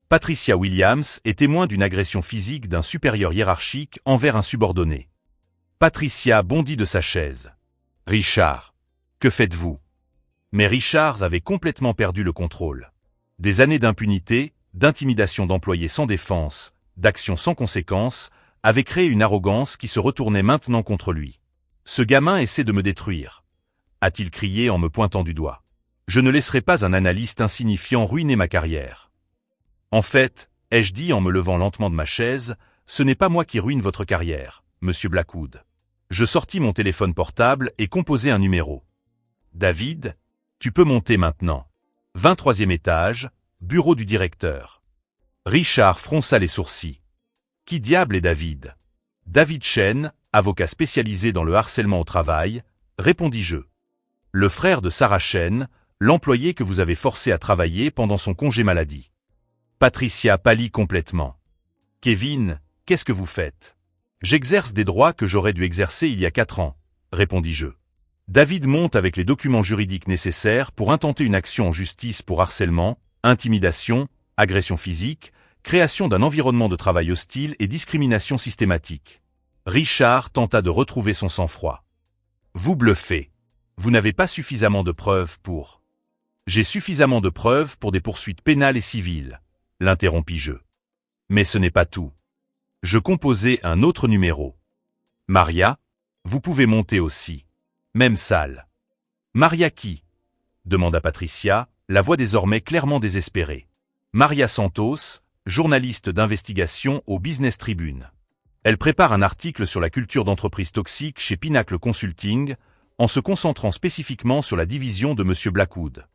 Patricia Williams est témoin d'une agression physique d'un supérieur hiérarchique envers un subordonné. Patricia bondit de sa chaise. « Richard, que faites-vous » Mais Richard avait complètement perdu le contrôle. Des années d'impunité, d'intimidation d'employés sans défense, d'actions sans conséquences, avait créé une arrogance qui se retournait maintenant contre lui. « Ce gamin essaie de me détruire », a-t-il crié en me pointant du doigt. « Je ne laisserai pas un analyste insignifiant ruiner ma carrière. » « En fait, ai-je dit en me levant lentement de ma chaise, ce n'est pas moi qui ruine votre carrière, monsieur Blackwood. » Je sortis mon téléphone portable et composai un numéro. « David, tu peux monter maintenant. 23e étage, bureau du directeur. » Richard fronça les sourcils. « Qui diable est David ?»« David Chen, avocat spécialisé dans le harcèlement au travail, » répondis-je. « Le frère de Sarah Chen, l'employé que vous avez forcé à travailler pendant son congé maladie. » Patricia pâlit complètement. « Kevin, qu'est-ce que vous faites ?»« J'exerce des droits que j'aurais dû exercer il y a 4 ans, » répondis-je. David monte avec les documents juridiques nécessaires pour intenter une action en justice pour harcèlement, intimidation, agression physique, création d'un environnement de travail hostile et discrimination systématique. Richard tenta de retrouver son sang-froid. « Vous bluffez. Vous n'avez pas suffisamment de preuves pour... »« J'ai suffisamment de preuves pour des poursuites pénales et civiles, » l'interrompis-je. Mais ce n'est pas tout. Je composai un autre numéro. « Maria, vous pouvez monter aussi. Même salle. »« Maria qui ?» demanda Patricia, la voix désormais clairement désespérée. « Maria Santos, journaliste d'investigation au Business Tribune. Elle prépare un article sur la culture d'entreprise toxique chez Pinnacle Consulting, en se concentrant spécifiquement sur la division de M. Blackwood. »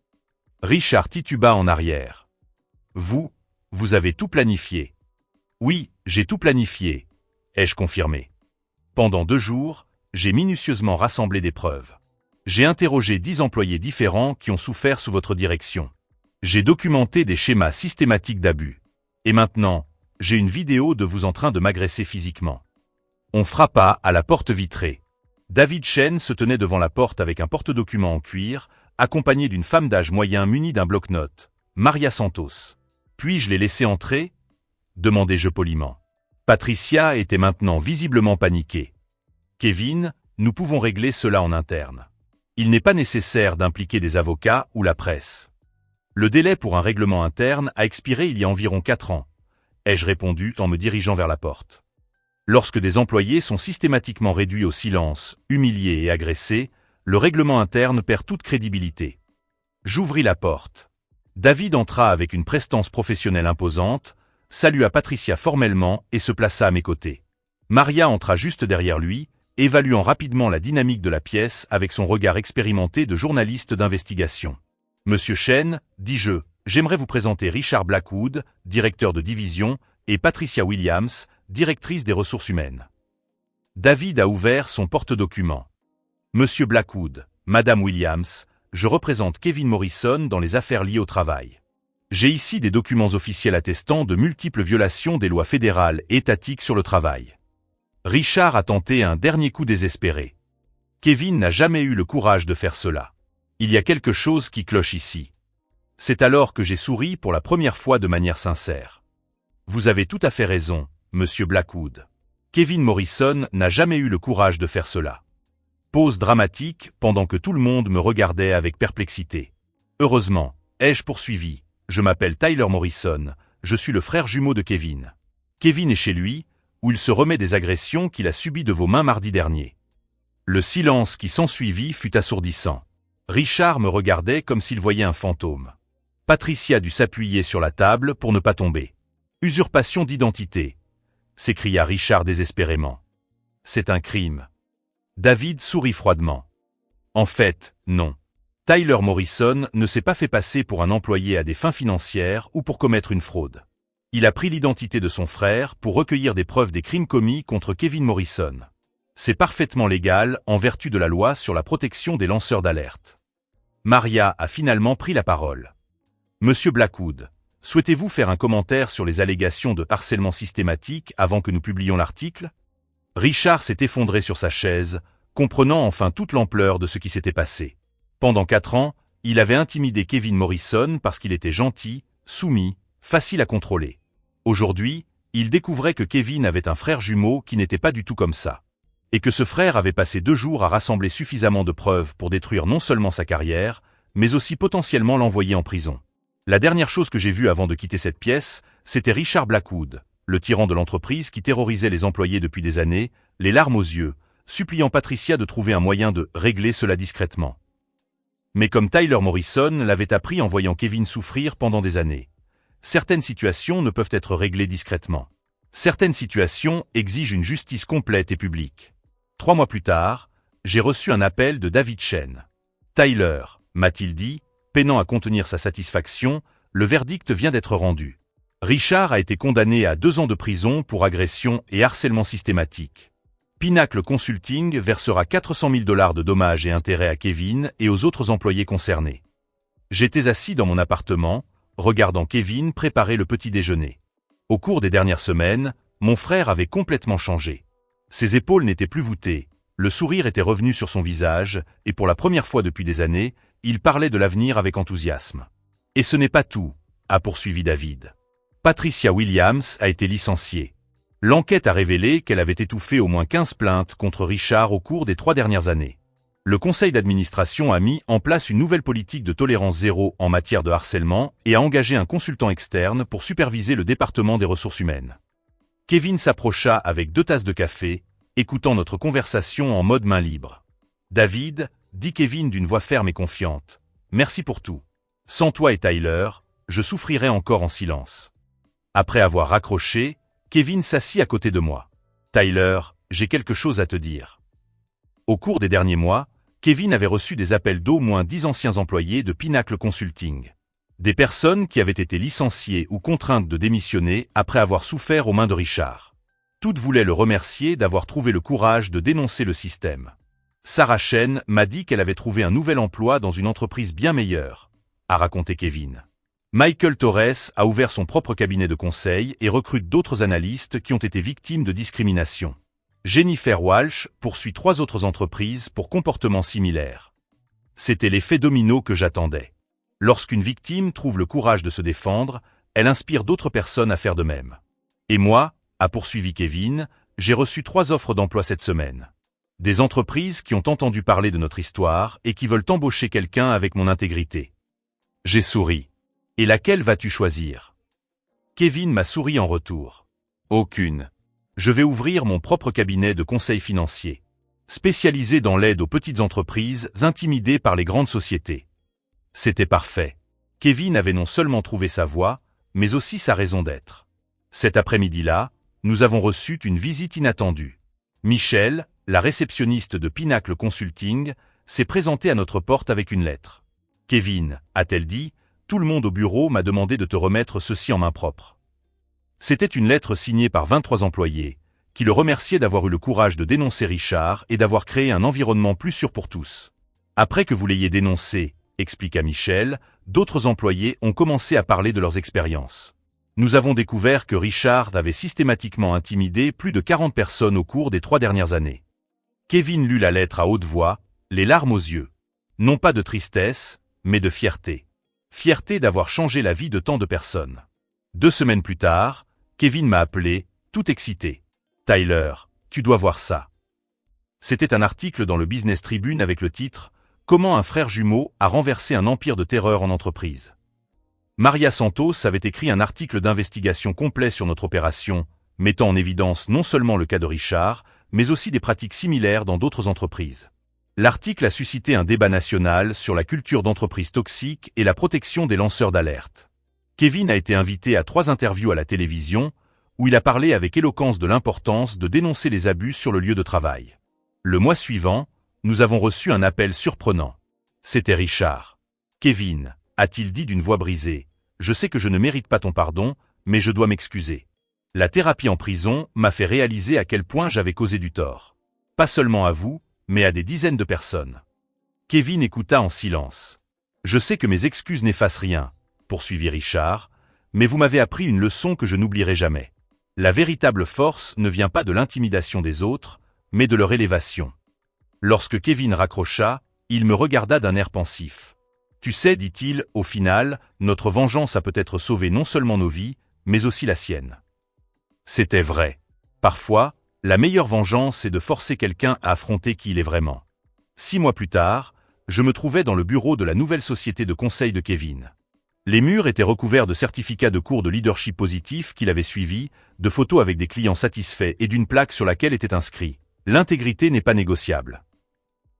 Richard tituba en arrière. « Vous avez tout planifié. » »« Oui, j'ai tout planifié, » ai-je confirmé. « Pendant 2 jours, j'ai minutieusement rassemblé des preuves. J'ai interrogé 10 employés différents qui ont souffert sous votre direction. J'ai documenté des schémas systématiques d'abus. Et maintenant, j'ai une vidéo de vous en train de m'agresser physiquement. » On frappa à la porte vitrée. David Chen se tenait devant la porte avec un porte-documents en cuir, accompagné d'une femme d'âge moyen munie d'un bloc-notes, Maria Santos. « Puis-je les laisser entrer ?» demandai-je poliment. Patricia était maintenant visiblement paniquée. « Kevin, nous pouvons régler cela en interne. Il n'est pas nécessaire d'impliquer des avocats ou la presse. Le délai pour un règlement interne a expiré il y a environ 4 ans, ai-je répondu en me dirigeant vers la porte. Lorsque des employés sont systématiquement réduits au silence, humiliés et agressés, le règlement interne perd toute crédibilité. J'ouvris la porte. David entra avec une prestance professionnelle imposante, salua Patricia formellement et se plaça à mes côtés. Maria entra juste derrière lui, évaluant rapidement la dynamique de la pièce avec son regard expérimenté de journaliste d'investigation. « Monsieur Chen, dis-je, j'aimerais vous présenter Richard Blackwood, directeur de division, et Patricia Williams, directrice des ressources humaines. » David a ouvert son porte-documents. « Monsieur Blackwood, Madame Williams, je représente Kevin Morrison dans les affaires liées au travail. J'ai ici des documents officiels attestant de multiples violations des lois fédérales et étatiques sur le travail. » Richard a tenté un dernier coup désespéré. Kevin n'a jamais eu le courage de faire cela. Il y a quelque chose qui cloche ici. C'est alors que j'ai souri pour la première fois de manière sincère. Vous avez tout à fait raison, monsieur Blackwood. Kevin Morrison n'a jamais eu le courage de faire cela. Pause dramatique pendant que tout le monde me regardait avec perplexité. Heureusement, ai-je poursuivi, je m'appelle Tyler Morrison, je suis le frère jumeau de Kevin. Kevin est chez lui, où il se remet des agressions qu'il a subies de vos mains mardi dernier. Le silence qui s'ensuivit fut assourdissant. Richard me regardait comme s'il voyait un fantôme. Patricia dut s'appuyer sur la table pour ne pas tomber. « Usurpation d'identité !» s'écria Richard désespérément. « C'est un crime. » David sourit froidement. « En fait, non. Tyler Morrison ne s'est pas fait passer pour un employé à des fins financières ou pour commettre une fraude. Il a pris l'identité de son frère pour recueillir des preuves des crimes commis contre Kevin Morrison. C'est parfaitement légal en vertu de la loi sur la protection des lanceurs d'alerte. » Maria a finalement pris la parole. « Monsieur Blackwood, souhaitez-vous faire un commentaire sur les allégations de harcèlement systématique avant que nous publiions l'article ?» Richard s'est effondré sur sa chaise, comprenant enfin toute l'ampleur de ce qui s'était passé. Pendant 4 ans, il avait intimidé Kevin Morrison parce qu'il était gentil, soumis, facile à contrôler. Aujourd'hui, il découvrait que Kevin avait un frère jumeau qui n'était pas du tout comme ça. Et que ce frère avait passé 2 jours à rassembler suffisamment de preuves pour détruire non seulement sa carrière, mais aussi potentiellement l'envoyer en prison. La dernière chose que j'ai vue avant de quitter cette pièce, c'était Richard Blackwood, le tyran de l'entreprise qui terrorisait les employés depuis des années, les larmes aux yeux, suppliant Patricia de trouver un moyen de régler cela discrètement. Mais comme Tyler Morrison l'avait appris en voyant Kevin souffrir pendant des années, certaines situations ne peuvent être réglées discrètement. Certaines situations exigent une justice complète et publique. 3 mois plus tard, j'ai reçu un appel de David Chen. Tyler, m'a-t-il dit, peinant à contenir sa satisfaction, le verdict vient d'être rendu. Richard a été condamné à 2 ans de prison pour agression et harcèlement systématique. Pinnacle Consulting versera 400 000 $ de dommages et intérêts à Kevin et aux autres employés concernés. J'étais assis dans mon appartement, regardant Kevin préparer le petit déjeuner. Au cours des dernières semaines, mon frère avait complètement changé. Ses épaules n'étaient plus voûtées, le sourire était revenu sur son visage, et pour la première fois depuis des années, il parlait de l'avenir avec enthousiasme. Et ce n'est pas tout, a poursuivi David. Patricia Williams a été licenciée. L'enquête a révélé qu'elle avait étouffé au moins 15 plaintes contre Richard au cours des 3 dernières années. Le conseil d'administration a mis en place une nouvelle politique de tolérance zéro en matière de harcèlement et a engagé un consultant externe pour superviser le département des ressources humaines. Kevin s'approcha avec 2 tasses de café, écoutant notre conversation en mode main libre. « David, » dit Kevin d'une voix ferme et confiante, « merci pour tout. Sans toi et Tyler, je souffrirais encore en silence. » Après avoir raccroché, Kevin s'assit à côté de moi. « Tyler, j'ai quelque chose à te dire. » Au cours des derniers mois, Kevin avait reçu des appels d'au moins 10 anciens employés de Pinnacle Consulting. Des personnes qui avaient été licenciées ou contraintes de démissionner après avoir souffert aux mains de Richard. Toutes voulaient le remercier d'avoir trouvé le courage de dénoncer le système. Sarah Chen m'a dit qu'elle avait trouvé un nouvel emploi dans une entreprise bien meilleure, a raconté Kevin. Michael Torres a ouvert son propre cabinet de conseil et recrute d'autres analystes qui ont été victimes de discrimination. Jennifer Walsh poursuit 3 autres entreprises pour comportements similaires. C'était l'effet domino que j'attendais. Lorsqu'une victime trouve le courage de se défendre, elle inspire d'autres personnes à faire de même. Et moi, a poursuivi Kevin, j'ai reçu 3 offres d'emploi cette semaine. Des entreprises qui ont entendu parler de notre histoire et qui veulent embaucher quelqu'un avec mon intégrité. J'ai souri. Et laquelle vas-tu choisir? Kevin m'a souri en retour. Aucune. Je vais ouvrir mon propre cabinet de conseil financier, spécialisé dans l'aide aux petites entreprises intimidées par les grandes sociétés. C'était parfait. Kevin avait non seulement trouvé sa voie, mais aussi sa raison d'être. Cet après-midi-là, nous avons reçu une visite inattendue. Michelle, la réceptionniste de Pinnacle Consulting, s'est présentée à notre porte avec une lettre. « Kevin, » a-t-elle dit, « tout le monde au bureau m'a demandé de te remettre ceci en main propre. » C'était une lettre signée par 23 employés, qui le remerciaient d'avoir eu le courage de dénoncer Richard et d'avoir créé un environnement plus sûr pour tous. Après que vous l'ayez dénoncé, expliqua Michel, d'autres employés ont commencé à parler de leurs expériences. Nous avons découvert que Richard avait systématiquement intimidé plus de 40 personnes au cours des 3 dernières années. Kevin lut la lettre à haute voix, les larmes aux yeux. Non pas de tristesse, mais de fierté. Fierté d'avoir changé la vie de tant de personnes. 2 semaines plus tard, Kevin m'a appelé, tout excité. « Tyler, tu dois voir ça. » C'était un article dans le Business Tribune avec le titre « Comment un frère jumeau a renversé un empire de terreur en entreprise ». Maria Santos avait écrit un article d'investigation complet sur notre opération, mettant en évidence non seulement le cas de Richard, mais aussi des pratiques similaires dans d'autres entreprises. L'article a suscité un débat national sur la culture d'entreprise toxique et la protection des lanceurs d'alerte. Kevin a été invité à 3 interviews à la télévision, où il a parlé avec éloquence de l'importance de dénoncer les abus sur le lieu de travail. Le mois suivant, nous avons reçu un appel surprenant. C'était Richard. « Kevin, » a-t-il dit d'une voix brisée, « je sais que je ne mérite pas ton pardon, mais je dois m'excuser. La thérapie en prison m'a fait réaliser à quel point j'avais causé du tort. Pas seulement à vous, mais à des dizaines de personnes. » Kevin écouta en silence. « Je sais que mes excuses n'effacent rien, » poursuivit Richard, « mais vous m'avez appris une leçon que je n'oublierai jamais. La véritable force ne vient pas de l'intimidation des autres, mais de leur élévation. » Lorsque Kevin raccrocha, il me regarda d'un air pensif. « Tu sais, dit-il, au final, notre vengeance a peut-être sauvé non seulement nos vies, mais aussi la sienne. » C'était vrai. Parfois, la meilleure vengeance est de forcer quelqu'un à affronter qui il est vraiment. 6 mois plus tard, je me trouvais dans le bureau de la nouvelle société de conseil de Kevin. Les murs étaient recouverts de certificats de cours de leadership positif qu'il avait suivis, de photos avec des clients satisfaits et d'une plaque sur laquelle était inscrit « L'intégrité n'est pas négociable ».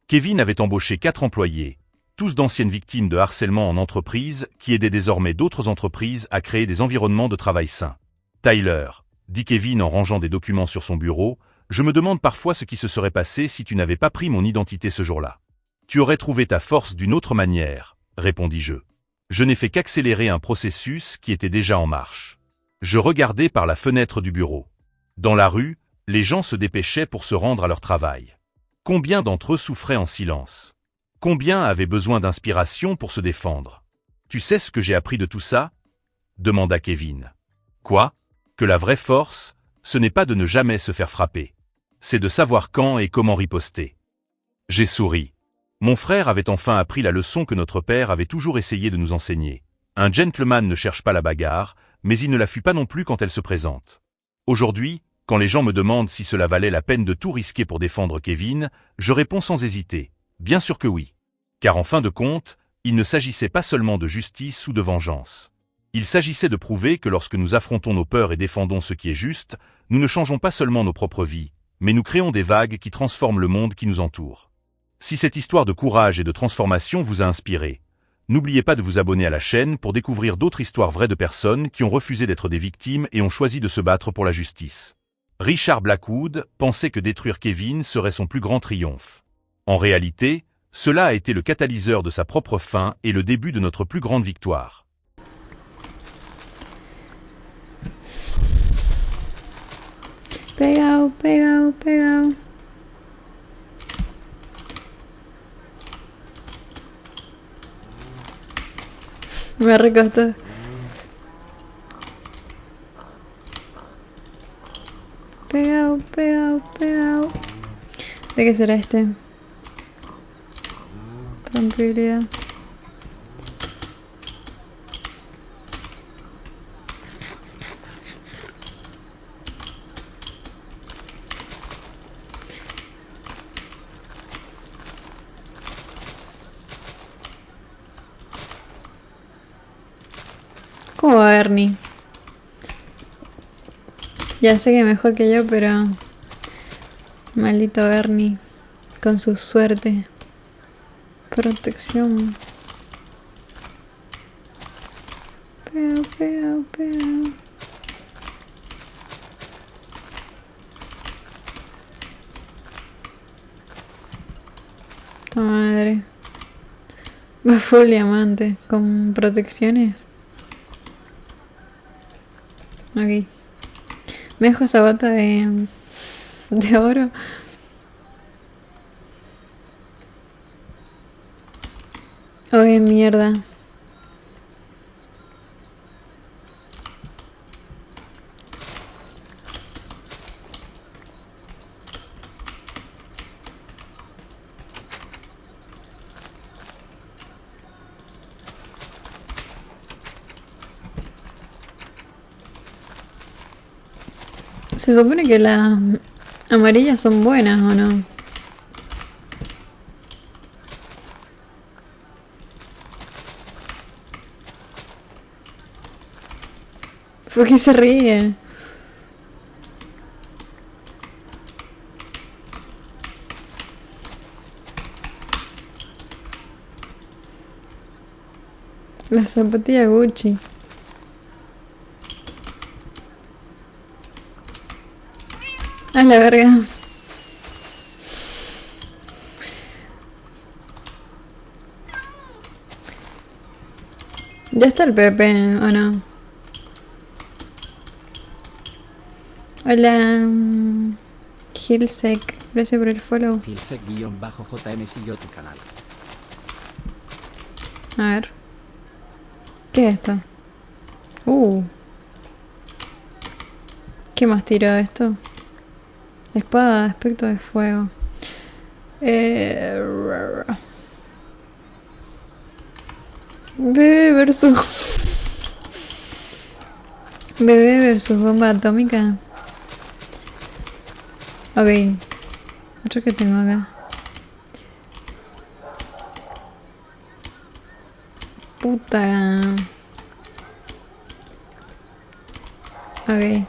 Kevin avait embauché 4 employés, tous d'anciennes victimes de harcèlement en entreprise qui aidaient désormais d'autres entreprises à créer des environnements de travail sains. Tyler, dit Kevin en rangeant des documents sur son bureau, je me demande parfois ce qui se serait passé si tu n'avais pas pris mon identité ce jour-là. Tu aurais trouvé ta force d'une autre manière, répondis-je. Je n'ai fait qu'accélérer un processus qui était déjà en marche. Je regardais par la fenêtre du bureau. Dans la rue, les gens se dépêchaient pour se rendre à leur travail. Combien d'entre eux souffraient en silence? Combien avaient besoin d'inspiration pour se défendre? Tu sais ce que j'ai appris de tout ça? Demanda Kevin. Quoi? Que la vraie force, ce n'est pas de ne jamais se faire frapper. C'est de savoir quand et comment riposter. J'ai souri. Mon frère avait enfin appris la leçon que notre père avait toujours essayé de nous enseigner. Un gentleman ne cherche pas la bagarre, mais il ne la fuit pas non plus quand elle se présente. Aujourd'hui, quand les gens me demandent si cela valait la peine de tout risquer pour défendre Kevin, je réponds sans hésiter. Bien sûr que oui. Car en fin de compte, il ne s'agissait pas seulement de justice ou de vengeance. Il s'agissait de prouver que lorsque nous affrontons nos peurs et défendons ce qui est juste, nous ne changeons pas seulement nos propres vies, mais nous créons des vagues qui transforment le monde qui nous entoure. Si cette histoire de courage et de transformation vous a inspiré, n'oubliez pas de vous abonner à la chaîne pour découvrir d'autres histoires vraies de personnes qui ont refusé d'être des victimes et ont choisi de se battre pour la justice. Richard Blackwood pensait que détruire Kevin serait son plus grand triomphe. En réalité, cela a été le catalyseur de sa propre fin et le début de notre plus grande victoire. Pegao, pegao, pegao. Me recostó. Pegao, pegao, pegao. ¿De qué será este? Rompibilidad. ¿Cómo va Bernie? Ya sé que mejor que yo, pero... Maldito Bernie. Con su suerte. Protección. Pegao, pegao, pegao. Tu madre. Va full diamante. Con protecciones. Ok. Me dejo esa bota de oro. Oye, mierda. Se supone que las amarillas son buenas, ¿o no? ¿Por qué se ríe? Las zapatillas Gucci. A la verga. Ya está el Pepe, ¿o no? Hola, Gilsec. Gracias por el follow. Gilsec-JM siguió tu canal. A ver. ¿Qué es esto? ¿Qué más tiró esto? Espada de aspecto de fuego. Bebé versus... Bebé versus bomba atómica. Ok. Otro que tengo acá. Puta. Ok.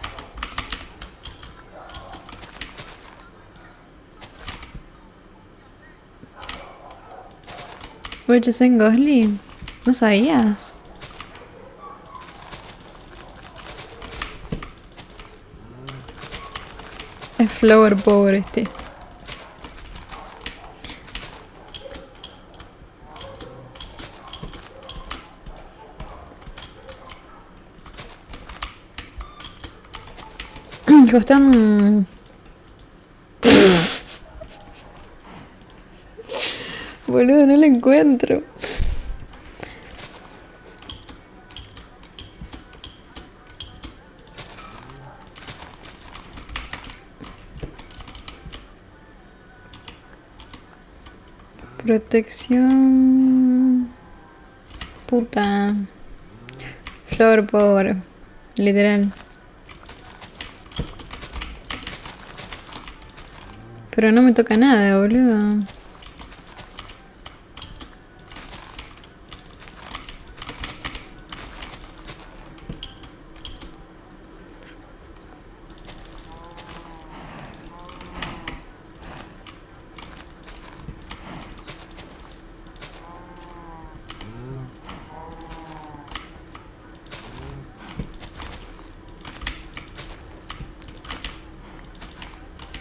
Oye, en Gosling. ¿No sabías? Es flower power este. Costan... Boludo, no lo encuentro. Protección... Puta. Flower power. Literal. Pero no me toca nada, boludo.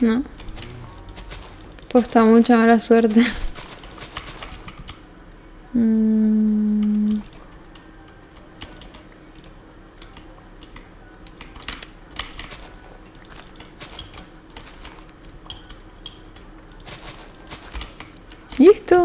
No. Posta mucha mala suerte. ¿Y esto?